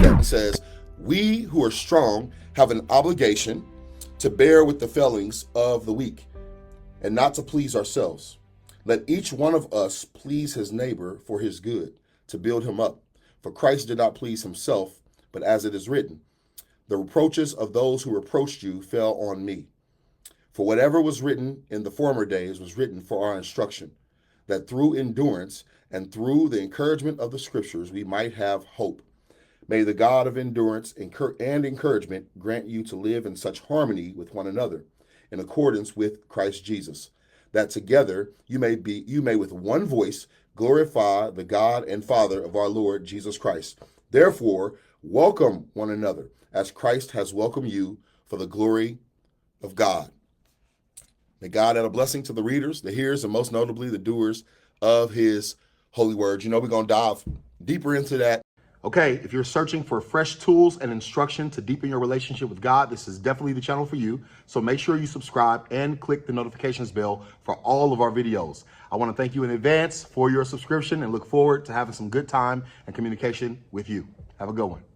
that. It says, we who are strong have an obligation to bear with the failings of the weak and not to please ourselves. Let each one of us please his neighbor for his good, to build him up. For Christ did not please himself, but as it is written, the reproaches of those who reproached you fell on me. For whatever was written in the former days was written for our instruction, that through endurance and through the encouragement of the scriptures we might have hope. May the God of endurance and encouragement grant you to live in such harmony with one another, in accordance with Christ Jesus, that together you may with one voice glorify the God and Father of our Lord Jesus Christ. Therefore, welcome one another, as Christ has welcomed you for the glory of God. May God add a blessing to the readers, the hearers, and most notably the doers of his holy word. You know, we're going to dive deeper into that. Okay, if you're searching for fresh tools and instruction to deepen your relationship with God, this is definitely the channel for you. So make sure you subscribe and click the notifications bell for all of our videos. I want to thank you in advance for your subscription and look forward to having some good time and communication with you. Have a good one.